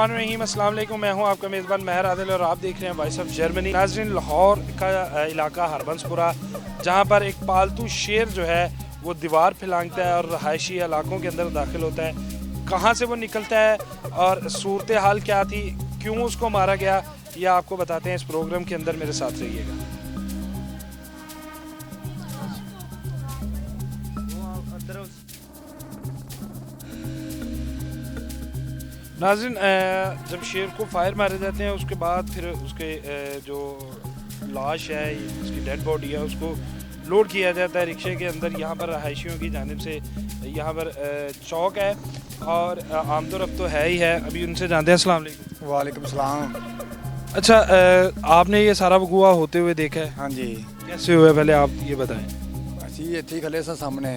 बिस्मिल्लाहिर्रहमानिर्रहीम, अस्सलाम वालेकुम। मैं हूं आपका मेज़बान महर आदिल और आप देख रहे हैं वॉइस ऑफ जर्मनी। नाज़रीन, लाहौर का इलाका हरबंसपुरा, जहां पर एक पालतू शेर जो है वो दीवार फैलांगता है और रहायशी इलाकों के अंदर दाखिल होता है। कहां से वो निकलता है और सूरत हाल क्या थी, क्यों उसको मारा गया, ये आपको बताते हैं इस प्रोग्राम के अंदर। मेरे साथ रहिएगा। नाज़रीन, जब शेर को फायर मारे जाते हैं उसके बाद फिर उसके जो लाश है, उसकी डेड बॉडी है, उसको लोड किया जाता है रिक्शे के अंदर। यहाँ पर रहायशियों की जानिब से यहाँ पर चौक है और आमदोरफ्त तो है ही है। अभी उनसे जानते हैं। अस्सलाम वालेकुम। वालेकुम सलाम। अच्छा, आपने ये सारा वकूआ होते हुए देखा है? हाँ जी, कैसे हुआ, पहले आप ये बताएं। ਅਸੀਂ ਇੱਥੇ ਖਲੇ ਸਾਂ ਸਾਹਮਣੇ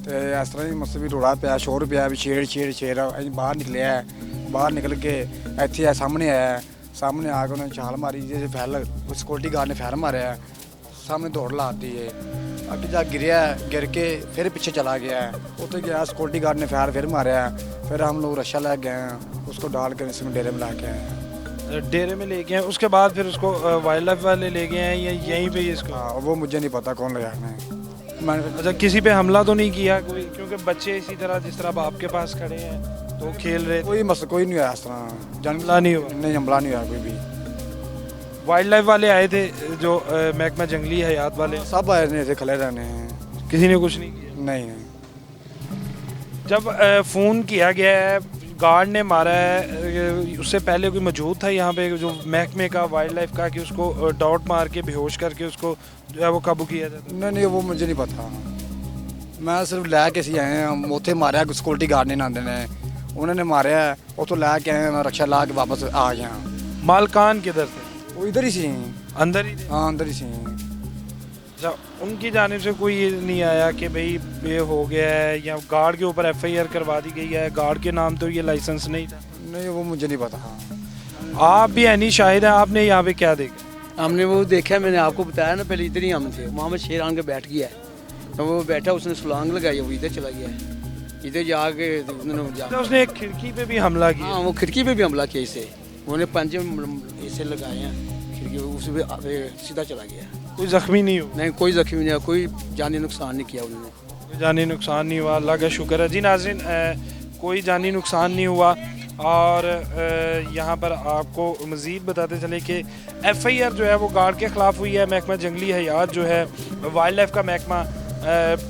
ਤੇ ਇਸ ਤਰ੍ਹਾਂ ਹੀ ਮਤਲਬ ਵੀ ਰੋੜਾ ਪਿਆ, ਸ਼ੋਰ ਪਿਆ ਵੀ ਛੇੜ ਅਸੀਂ ਬਾਹਰ ਨਿਕਲਿਆ। ਬਾਹਰ ਨਿਕਲ ਕੇ ਇੱਥੇ ਆ ਸਾਹਮਣੇ ਆਇਆ। ਸਾਹਮਣੇ ਆ ਕੇ ਉਹਨੇ ਛਾਲ ਮਾਰੀ, ਜਿਹਦੇ ਫੈਲ ਸਿਕਿਉਰਟੀ ਗਾਰਡ ਨੇ ਫੈਰ ਮਾਰਿਆ। ਸਾਹਮਣੇ ਦੌੜ ਲਾਤੀ ਹੈ। ਅੱਗੇ ਜਾ ਗਿਰਿਆ, ਗਿਰ ਕੇ ਫਿਰ ਪਿੱਛੇ ਚਲਾ ਗਿਆ। ਉੱਥੇ ਗਿਆ, सिक्योरिटी गार्ड ने फैर फिर मारा। फिर हम लोग रक्षा ले गए, उसको डाल कर इसमें डेरे में ला के आए। डेरे में ले गए हैं, उसके बाद फिर उसको वाइल्ड लाइफ वाले ले गए हैं या यहीं पे ही इसको? हाँ, वो मुझे नहीं पता कौन ले आए। अच्छा, किसी पे हमला तो नहीं किया कोई? क्योंकि बच्चे इसी तरह जिस तरह बाप के पास खड़े हैं तो खेल रहे थे। कोई नहीं हुआ इस तरह। हमला नहीं हुआ? नहीं, हमला नहीं हुआ कोई भी। वाइल्ड लाइफ वाले आए थे, जो महकमा जंगली हयात वाले? सब आए थे, खले रहने हैं। किसी ने कुछ नहीं किया? नहीं। जब फ़ोन किया गया है, गार्ड ने मारा है, उससे पहले कोई मौजूद था यहाँ पे जो महकमे का वाइल्ड लाइफ का, कि उसको डॉट मार के बेहोश करके उसको जो है वो काबू किया जाता? नहीं, वो मुझे नहीं पता। मैं सिर्फ लैके सी आए हैं। उत्थे मारिया सिक्योरिटी गार्ड ने नांदे ने, उन्होंने मारिया। उतो लैके आए, मैं रक्षा ला के वापस आ गया। मालकान किधर थे? वो इधर ही सी। अंदर ही थे? हाँ, अंदर ही सी। अच्छा, उनकी जानिब से कोई ये नहीं आया कि भाई ये हो गया है, या गार्ड के ऊपर FIR करवा दी गई है? गार्ड के नाम तो ये लाइसेंस नहीं था? नहीं, वो मुझे नहीं पता। आप भी ऐनी शाहिद हैं, आपने यहाँ पे क्या देखा? हमने वो देखा, मैंने आपको बताया ना, पहले इधर ही हम थे। वहाँ पे शेर आन के बैठ गया है, तो वो बैठा, उसने सुलांग लगाई, वो इधर चला गया है। इधर जाके उसने एक खिड़की पे भी हमला किया? हाँ, वो खिड़की पे भी हमला किया इसे। उन्होंने पंजे ऐसे लगाए हैं खिड़की, उस पर सीधा चला गया। कोई जख्मी नहीं हुआ? नहीं, कोई जख्मी नहीं हुआ, कोई जानी नुकसान नहीं किया उन्होंने। कोई जानी नुकसान नहीं हुआ, अल्लाह का शुक्र है। जी नाज़रीन, कोई जानी नुकसान नहीं हुआ। और यहाँ पर आपको मज़ीद बताते चले कि FIR जो है वो गार्ड के ख़िलाफ़ हुई है। महकमा जंगली हयात जो है, वाइल्ड लाइफ का महकमा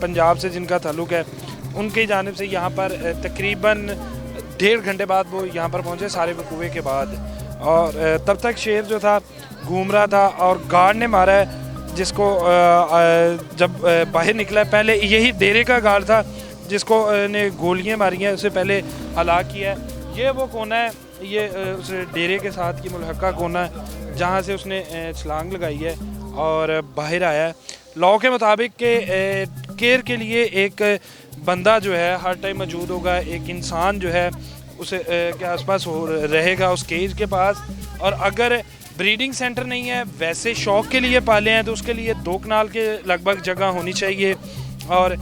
पंजाब से जिनका ताल्लुक़ है, उनकी जानिब से यहाँ पर तकरीबन 1.5 घंटे बाद वो यहाँ पर पहुँचे, सारे वकूए के बाद। और तब तक शेर जो था घूम रहा था और गार्ड ने मारा है, जिसको जब बाहर निकला, पहले यही डेरे का गार्ड था जिसको ने गोलियाँ मारी हैं, उससे पहले हलाक किया है। ये वो कोना है, ये उस डेरे के साथ की मुल्हका कोना है जहाँ से उसने छलांग लगाई है और बाहर आया है। लॉ के मुताबिक के केयर के लिए एक बंदा जो है हर टाइम मौजूद होगा, एक इंसान जो है उसे के आसपास रहेगा, उस केज के पास। और अगर ब्रीडिंग सेंटर नहीं है, वैसे शौक़ के लिए पाले हैं, तो उसके लिए 2 कनाल के लगभग जगह होनी चाहिए। और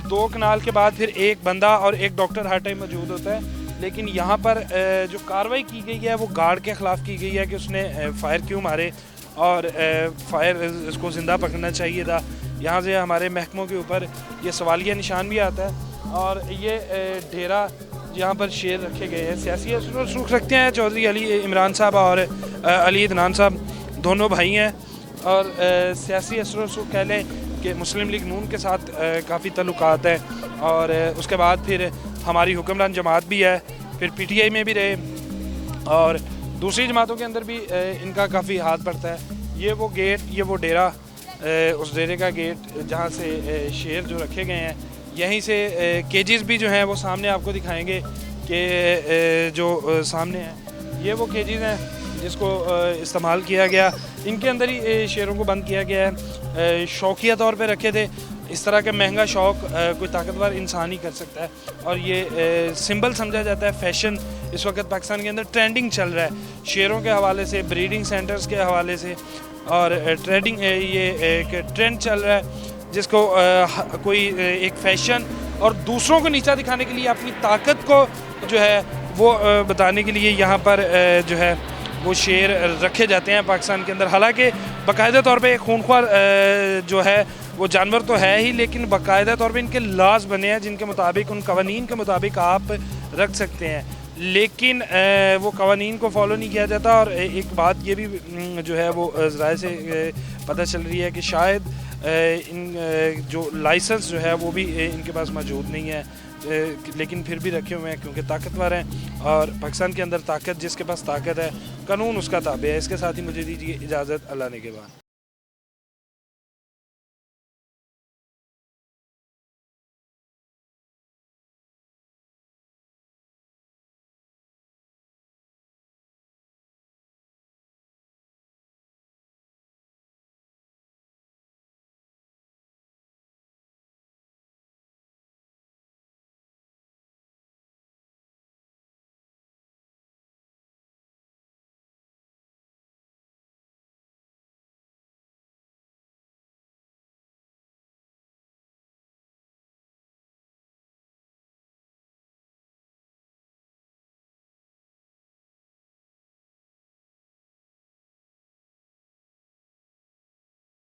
2 कनाल के बाद फिर एक बंदा और एक डॉक्टर हर टाइम मौजूद होता है। लेकिन यहाँ पर जो कार्रवाई की गई है वो गार्ड के ख़िलाफ़ की गई है कि उसने फायर क्यों मारे, और फायर इसको ज़िंदा पकड़ना चाहिए था। यहाँ से हमारे महकमों के ऊपर ये सवालिया निशान भी आता है। और ये डेरा यहाँ पर शेर रखे गए हैं। सियासी रसूख रखते हैं चौधरी अली इमरान साहब और अली अदनान साहब, दोनों भाई हैं। और सियासी रसूख कह लें कि मुस्लिम लीग नून के साथ काफ़ी ताल्लुकात है। और उसके बाद फिर हमारी हुक्मरान जमात भी है, फिर PTI में भी रहे, और दूसरी जमातों के अंदर भी इनका काफ़ी हाथ पड़ता है। ये वो गेट, ये वो डेरा, उस डेरे का गेट जहाँ से शेर जो रखे गए हैं, यहीं से केजेस भी जो हैं वो सामने आपको दिखाएंगे कि जो सामने हैं ये वो केजेस हैं जिसको इस्तेमाल किया गया। इनके अंदर ही शेरों को बंद किया गया है। शौकिया तौर पे रखे थे। इस तरह का महंगा शौक़ कोई ताकतवर इंसान ही कर सकता है, और ये सिंबल समझा जाता है। फैशन इस वक्त पाकिस्तान के अंदर ट्रेंडिंग चल रहा है, शेरों के हवाले से, ब्रीडिंग सेंटर्स के हवाले से, और ट्रेडिंग ये एक ट्रेंड चल रहा है जिसको कोई एक फैशन और दूसरों को नीचा दिखाने के लिए अपनी ताकत को जो है वो बताने के लिए यहाँ पर जो है वो शेर रखे जाते हैं पाकिस्तान के अंदर। हालांकि बाकायदा तौर पे एक खूंखार जो है वो जानवर तो है ही, लेकिन बाकायदा तौर पे इनके लॉज बने हैं जिनके मुताबिक, उन कवानीन के मुताबिक आप रख सकते हैं, लेकिन वो कवानीन को फॉलो नहीं किया जाता। और एक बात ये भी जो है वो ज़राए से पता चल रही है कि शायद इन जो लाइसेंस जो है वो भी इनके पास मौजूद नहीं है, लेकिन फिर भी रखे हुए हैं क्योंकि ताकतवर हैं। और पाकिस्तान के अंदर ताकत, जिसके पास ताकत है, कानून उसका ताबे है। इसके साथ ही मुझे दीजिए इजाज़त, अल्लाह ने के बाद।